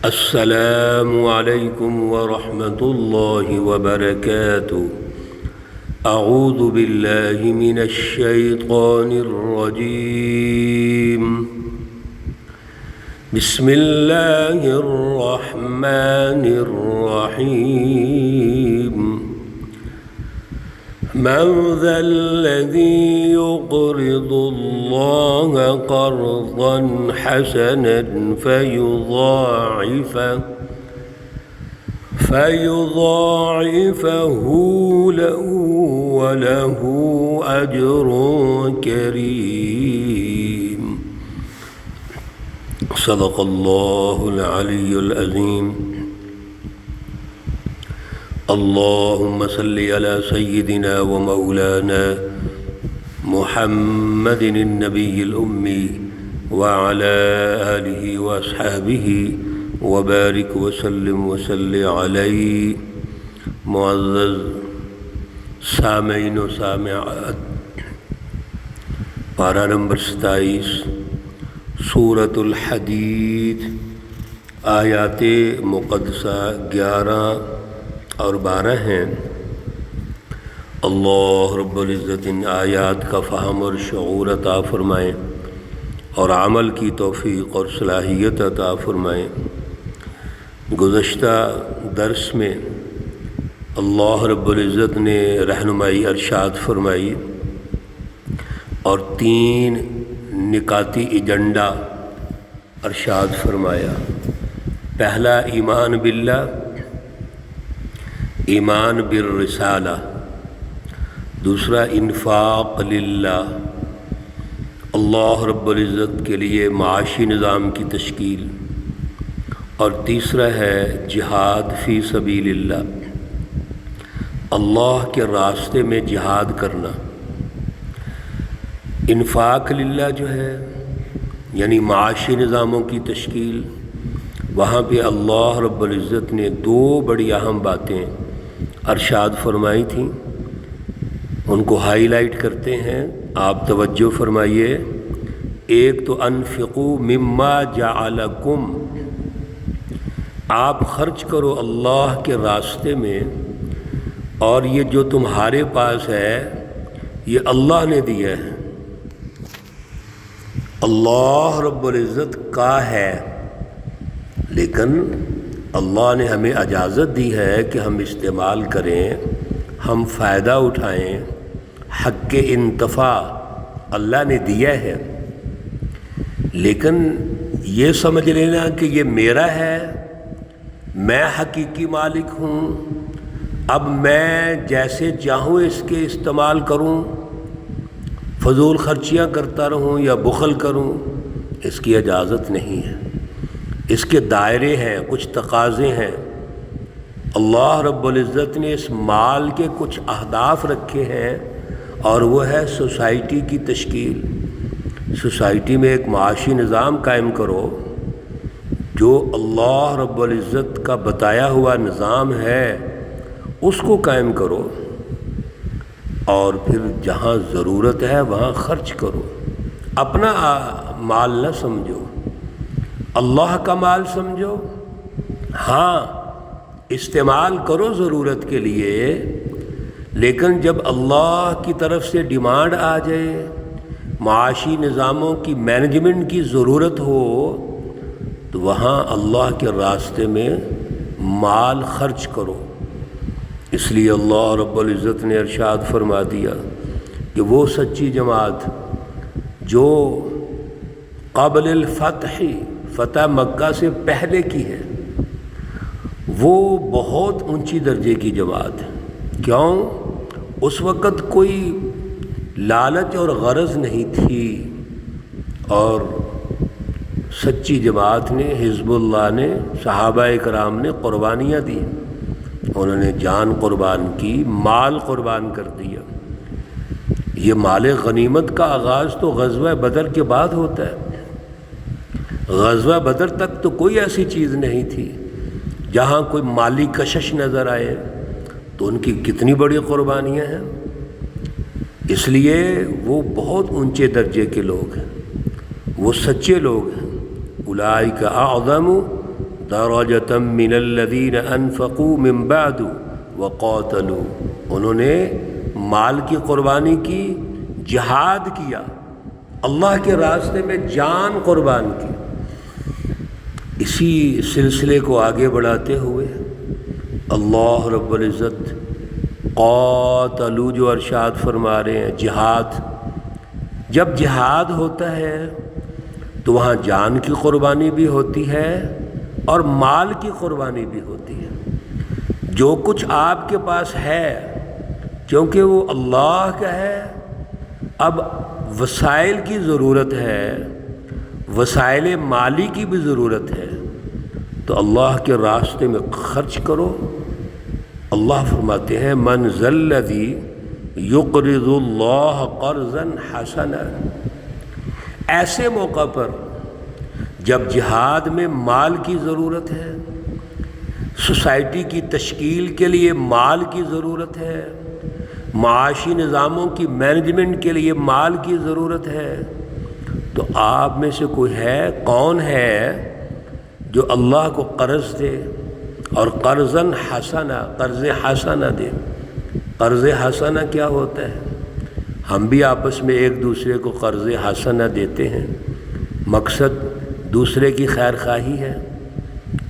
السلام علیکم ورحمۃ اللہ وبرکاتہ۔ اعوذ باللہ من الشیطان الرجیم۔ بسم اللہ الرحمن الرحیم۔ من ذا الذی يقرض اللہ قرضا حسنا فيضاعفه له وله أجر كريم۔ صدق الله العلي العظيم۔ اللهم صل على سيدنا ومولانا محمد النبي الأمي وعلى آله وأصحابه وبارك وسلم وصل علیہ۔ معزز سامعین و سامعات، پارہ نمبر 27 سورۃ الحدید، آیات مقدسہ 11 اور 12 ہیں۔ اللہ رب العزت ان آیات کا فہم اور شعور عطا فرمائیں اور عمل کی توفیق اور صلاحیت عطا فرمائیں۔ گزشتہ درس میں اللہ رب العزت نے رہنمائی ارشاد فرمائی اور 3 نکاتی ایجنڈا ارشاد فرمایا۔ پہلا ایمان باللہ، ایمان بالرسالہ، دوسرا انفاق للہ، اللہ رب العزت کے لیے معاشی نظام کی تشکیل، اور تیسرا ہے جہاد فی سبیل اللہ، اللہ کے راستے میں جہاد کرنا۔ انفاق للہ جو ہے یعنی معاشی نظاموں کی تشکیل، وہاں پہ اللہ رب العزت نے 2 بڑی اہم باتیں ارشاد فرمائی تھیں، ان کو ہائی لائٹ کرتے ہیں، آپ توجہ فرمائیے۔ ایک تو انفقوا مما جعلکم، آپ خرچ کرو اللہ کے راستے میں، اور یہ جو تمہارے پاس ہے یہ اللہ نے دیا ہے، اللہ رب العزت کا ہے، لیکن اللہ نے ہمیں اجازت دی ہے کہ ہم استعمال کریں، ہم فائدہ اٹھائیں۔ حق انتفاع اللہ نے دیا ہے، لیکن یہ سمجھ لینا کہ یہ میرا ہے، میں حقیقی مالک ہوں، اب میں جیسے چاہوں اس کے استعمال کروں، فضول خرچیاں کرتا رہوں یا بخل کروں، اس کی اجازت نہیں ہے۔ اس کے دائرے ہیں، کچھ تقاضے ہیں۔ اللہ رب العزت نے اس مال کے کچھ اہداف رکھے ہیں، اور وہ ہے سوسائٹی کی تشکیل۔ سوسائٹی میں ایک معاشی نظام قائم کرو، جو اللہ رب العزت کا بتایا ہوا نظام ہے اس کو قائم کرو، اور پھر جہاں ضرورت ہے وہاں خرچ کرو۔ اپنا مال نہ سمجھو، اللہ کا مال سمجھو۔ ہاں استعمال کرو ضرورت کے لیے، لیکن جب اللہ کی طرف سے ڈیمانڈ آ جائے، معاشی نظاموں کی مینجمنٹ کی ضرورت ہو، تو وہاں اللہ کے راستے میں مال خرچ کرو۔ اس لیے اللہ رب العزت نے ارشاد فرما دیا کہ وہ سچی جماعت جو قبل الفتح، فتح مکہ سے پہلے کی ہے، وہ بہت اونچی درجے کی جماعت ہے۔ کیوں؟ اس وقت کوئی لالچ اور غرض نہیں تھی، اور سچی جماعت نے، حزب اللہ نے، صحابہ کرام نے قربانیاں دی، انہوں نے جان قربان کی، مال قربان کر دیا۔ یہ مال غنیمت کا آغاز تو غزوہ بدر کے بعد ہوتا ہے۔ غزوہ بدر تک تو کوئی ایسی چیز نہیں تھی جہاں کوئی مالی کشش نظر آئے، تو ان کی کتنی بڑی قربانیاں ہیں۔ اس لیے وہ بہت اونچے درجے کے لوگ ہیں، وہ سچے لوگ ہیں۔ اولئک اعظم درجة من الذين انفقوا من بعد وقاتلوا، انہوں نے مال کی قربانی کی، جہاد کیا، اللہ کے راستے میں جان قربان کی۔ اسی سلسلے کو آگے بڑھاتے ہوئے اللہ رب العزت قاتلوا جو ارشاد فرما رہے ہیں، جہاد، جب جہاد ہوتا ہے تو وہاں جان کی قربانی بھی ہوتی ہے اور مال کی قربانی بھی ہوتی ہے۔ جو کچھ آپ کے پاس ہے کیونکہ وہ اللہ کا ہے، اب وسائل کی ضرورت ہے، وسائل مالی کی بھی ضرورت ہے، تو اللہ کے راستے میں خرچ کرو۔ اللہ فرماتے ہیں من ذا الذی یقرض اللہ قرضا حسنا، ایسے موقع پر جب جہاد میں مال کی ضرورت ہے، سوسائٹی کی تشکیل کے لیے مال کی ضرورت ہے، معاشی نظاموں کی مینجمنٹ کے لیے مال کی ضرورت ہے، تو آپ میں سے کوئی ہے، کون ہے جو اللہ کو قرض دے اور قرضاً حسنا، قرض حسنا دے۔ قرض حسنا کیا ہوتا ہے؟ ہم بھی آپس میں ایک دوسرے کو قرض حسنا دیتے ہیں، مقصد دوسرے کی خیر خواہی ہے،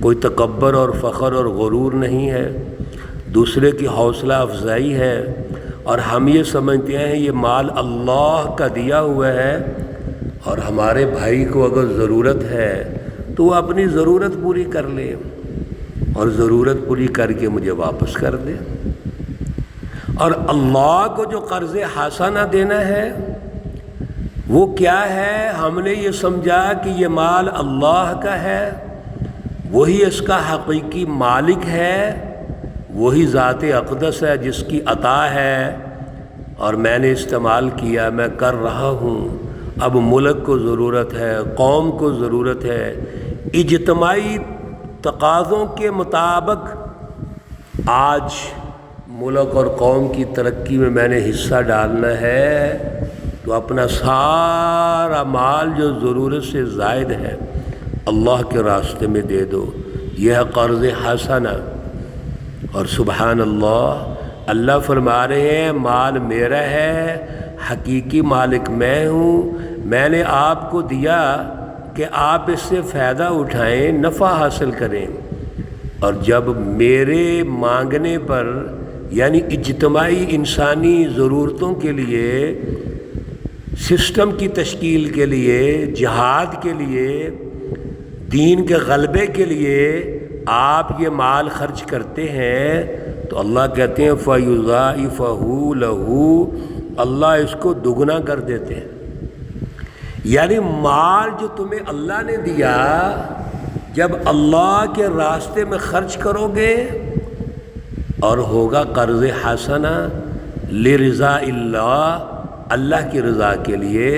کوئی تکبر اور فخر اور غرور نہیں ہے، دوسرے کی حوصلہ افزائی ہے، اور ہم یہ سمجھتے ہیں یہ مال اللہ کا دیا ہوا ہے، اور ہمارے بھائی کو اگر ضرورت ہے تو وہ اپنی ضرورت پوری کر لے اور ضرورت پوری کر کے مجھے واپس کر دے۔ اور اللہ کو جو قرض حسنہ دینا ہے وہ کیا ہے؟ ہم نے یہ سمجھا کہ یہ مال اللہ کا ہے، وہی اس کا حقیقی مالک ہے، وہی ذات اقدس ہے جس کی عطا ہے، اور میں نے استعمال کیا، میں کر رہا ہوں۔ اب ملک کو ضرورت ہے، قوم کو ضرورت ہے، اجتماعی تقاضوں کے مطابق آج ملک اور قوم کی ترقی میں نے حصہ ڈالنا ہے، تو اپنا سارا مال جو ضرورت سے زائد ہے اللہ کے راستے میں دے دو۔ یہ ہے قرض حسنہ۔ اور سبحان اللہ، اللہ فرما رہے ہیں مال میرا ہے، حقیقی مالک میں ہوں، میں نے آپ کو دیا کہ آپ اس سے فائدہ اٹھائیں، نفع حاصل کریں، اور جب میرے مانگنے پر، یعنی اجتماعی انسانی ضرورتوں کے لیے، سسٹم کی تشکیل کے لیے، جہاد کے لیے، دین کے غلبے کے لیے آپ یہ مال خرچ کرتے ہیں، تو اللہ کہتے ہیں فَيُضَاعِفَهُ لَهُ، اللہ اس کو دگنا کر دیتے ہیں۔ یعنی مال جو تمہیں اللہ نے دیا، جب اللہ کے راستے میں خرچ کرو گے اور ہوگا قرض حسنہ لرضا اللہ، اللہ کی رضا کے لیے،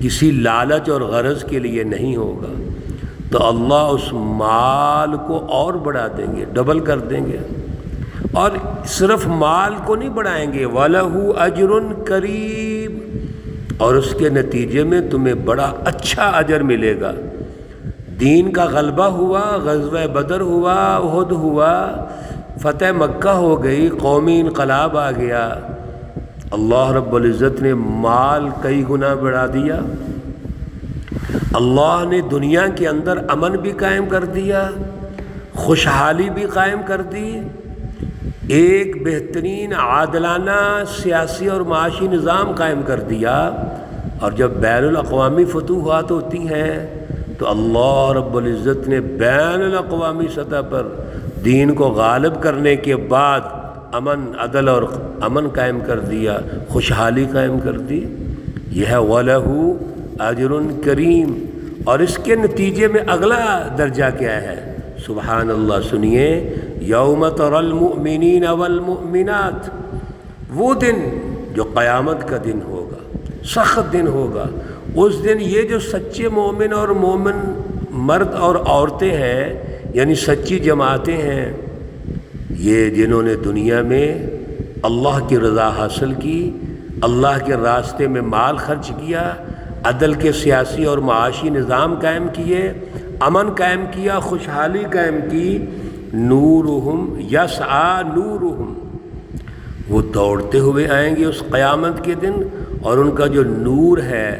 کسی لالچ اور غرض کے لیے نہیں ہوگا، تو اللہ اس مال کو اور بڑھا دیں گے، ڈبل کر دیں گے۔ اور صرف مال کو نہیں بڑھائیں گے، وَلَهُ أَجْرٌ كَرِيمٌ، اور اس کے نتیجے میں تمہیں بڑا اچھا اجر ملے گا۔ دین کا غلبہ ہوا، غزوہ بدر ہوا، احد ہوا، فتح مکہ ہو گئی، قومی انقلاب آ گیا، اللہ رب العزت نے مال کئی گنا بڑھا دیا، اللہ نے دنیا کے اندر امن بھی قائم کر دیا، خوشحالی بھی قائم کر دی، ایک بہترین عادلانہ سیاسی اور معاشی نظام قائم کر دیا۔ اور جب بین الاقوامی فتوحات ہوتی ہیں تو اللہ رب العزت نے بین الاقوامی سطح پر دین کو غالب کرنے کے بعد امن، عدل اور امن قائم کر دیا، خوشحالی قائم کر دی۔ یہ ہے وَلَهُ أَجْرٌ كَرِيمٌ۔ اور اس کے نتیجے میں اگلا درجہ کیا ہے؟ سبحان اللہ، سنیے، یوم تری المؤمنین والمؤمنات، وہ دن جو قیامت کا دن ہوگا، سخت دن ہوگا، اس دن یہ جو سچے مومن اور مومن مرد اور عورتیں ہیں، یعنی سچی جماعتیں ہیں، یہ جنہوں نے دنیا میں اللہ کی رضا حاصل کی، اللہ کے راستے میں مال خرچ کیا، عدل کے سیاسی اور معاشی نظام قائم کیے، امن قائم کیا، خوشحالی قائم کی، نورہم یسعی نورہم، وہ دوڑتے ہوئے آئیں گے اس قیامت کے دن، اور ان کا جو نور ہے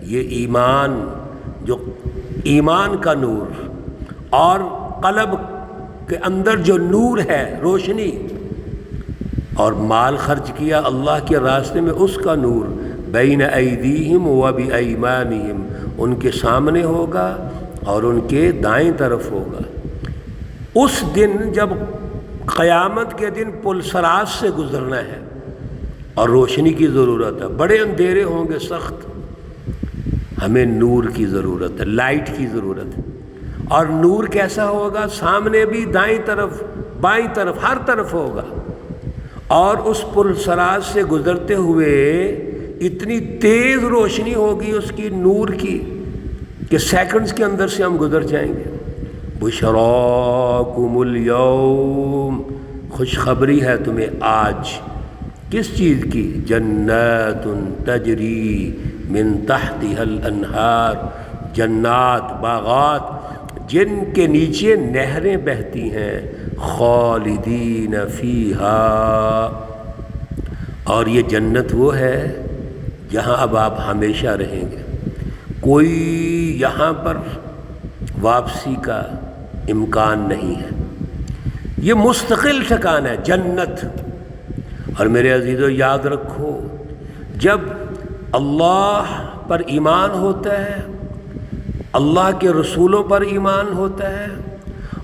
یہ ایمان، جو ایمان کا نور، اور قلب کے اندر جو نور ہے روشنی، اور مال خرچ کیا اللہ کے راستے میں اس کا نور، بین ایدیہم و بایمانہم، ان کے سامنے ہوگا اور ان کے دائیں طرف ہوگا۔ اس دن جب قیامت کے دن پل صراط سے گزرنا ہے اور روشنی کی ضرورت ہے، بڑے اندھیرے ہوں گے سخت، ہمیں نور کی ضرورت ہے، لائٹ کی ضرورت ہے۔ اور نور کیسا ہوگا؟ سامنے بھی، دائیں طرف، بائیں طرف، ہر طرف ہوگا، اور اس پل صراط سے گزرتے ہوئے اتنی تیز روشنی ہوگی اس کی نور کی کہ سیکنڈز کے اندر سے ہم گزر جائیں گے۔ بشراکم الیوم، خوشخبری ہے تمہیں آج، کس چیز کی؟ جنات تجری من تحتها الانہار، جنات، باغات جن کے نیچے نہریں بہتی ہیں، خالدین فیہا، اور یہ جنت وہ ہے جہاں اب آپ ہمیشہ رہیں گے، کوئی یہاں پر واپسی کا امکان نہیں ہے، یہ مستقل ٹھکانہ ہے جنت۔ اور میرے عزیزو یاد رکھو، جب اللہ پر ایمان ہوتا ہے، اللہ کے رسولوں پر ایمان ہوتا ہے،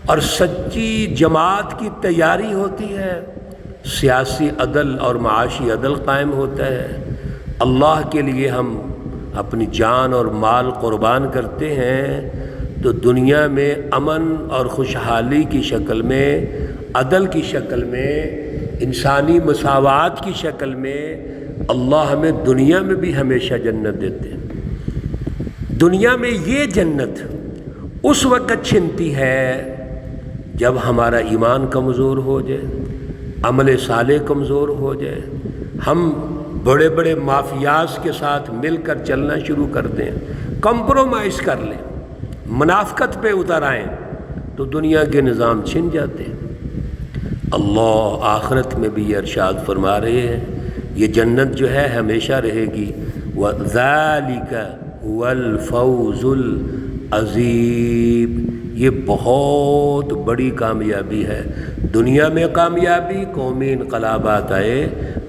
اور سچی جماعت کی تیاری ہوتی ہے، سیاسی عدل اور معاشی عدل قائم ہوتا ہے، اللہ کے لیے ہم اپنی جان اور مال قربان کرتے ہیں، تو دنیا میں امن اور خوشحالی کی شکل میں، عدل کی شکل میں، انسانی مساوات کی شکل میں اللہ ہمیں دنیا میں بھی ہمیشہ جنت دیتے ہیں۔ دنیا میں یہ جنت اس وقت چھنتی ہے جب ہمارا ایمان کمزور ہو جائے، عمل صالح کمزور ہو جائے، ہم بڑے بڑے مافیاز کے ساتھ مل کر چلنا شروع کر دیں، کمپرومائز کر لیں، منافقت پہ اتر آئیں، تو دنیا کے نظام چھن جاتے ہیں۔ اللہ آخرت میں بھی یہ ارشاد فرما رہے ہیں، یہ جنت جو ہے ہمیشہ رہے گی، وَذَلِكَ هُوَ الْفَوْزُ الْعَظِيمُ، یہ بہت بڑی کامیابی ہے۔ دنیا میں کامیابی، قومی انقلابات آئے،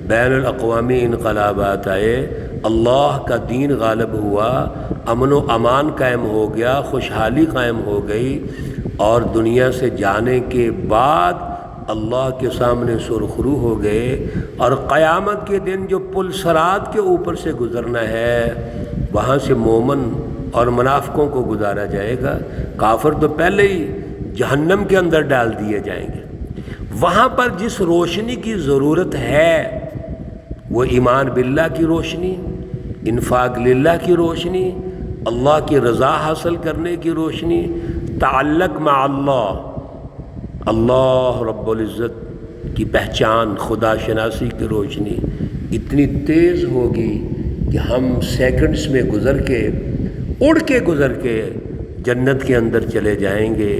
بین الاقوامی انقلابات آئے، اللہ کا دین غالب ہوا، امن و امان قائم ہو گیا، خوشحالی قائم ہو گئی، اور دنیا سے جانے کے بعد اللہ کے سامنے سرخرو ہو گئے، اور قیامت کے دن جو پل صراط کے اوپر سے گزرنا ہے، وہاں سے مومن اور منافقوں کو گزارا جائے گا، کافر تو پہلے ہی جہنم کے اندر ڈال دیے جائیں گے۔ وہاں پر جس روشنی کی ضرورت ہے، وہ ایمان باللہ کی روشنی، انفاق للہ کی روشنی، اللہ کی رضا حاصل کرنے کی روشنی، تعلق مع اللہ، اللہ رب العزت کی پہچان، خدا شناسی کی روشنی اتنی تیز ہوگی کہ ہم سیکنڈز میں گزر کے، اڑ کے گزر کے جنت کے اندر چلے جائیں گے۔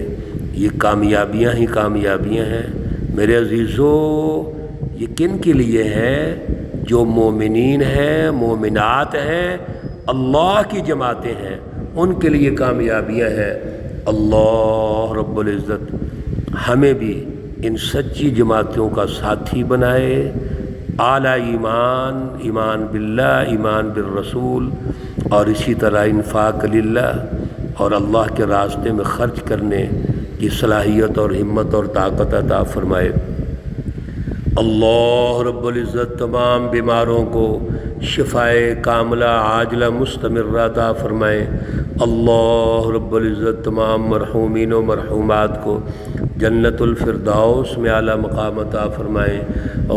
یہ کامیابیاں ہی کامیابیاں ہیں میرے عزیزو۔ یہ کن کے لیے ہے؟ جو مومنین ہیں، مومنات ہیں، اللہ کی جماعتیں ہیں، ان کے لیے کامیابیاں ہیں۔ اللہ رب العزت ہمیں بھی ان سچی جماعتوں کا ساتھی بنائے، اعلیٰ ایمان، ایمان باللہ، ایمان بالرسول، اور اسی طرح انفاق للہ اور اللہ کے راستے میں خرچ کرنے کی صلاحیت اور ہمت اور طاقت عطا فرمائے۔ اللہ رب العزت تمام بیماروں کو شفائے کاملہ عاجلہ مستمرہ عطا فرمائے۔ اللہ رب العزت تمام مرحومین و مرحومات کو جنت الفردوس میں اعلیٰ مقام عطا فرمائے۔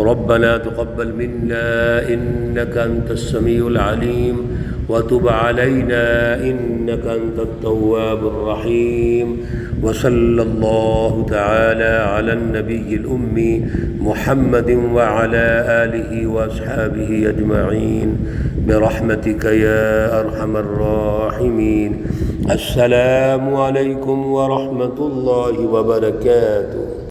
ربنا تقبل منا انك انت السمیع العلیم وتب علينا انك انت التواب الرحیم، وصلی اللہ تعالی علی النبی الأمی محمد وعلى آلہ واصحابہ اجمعین۔ برحمتك يا أرحم الراحمين. السلام عليكم ورحمة الله وبركاته.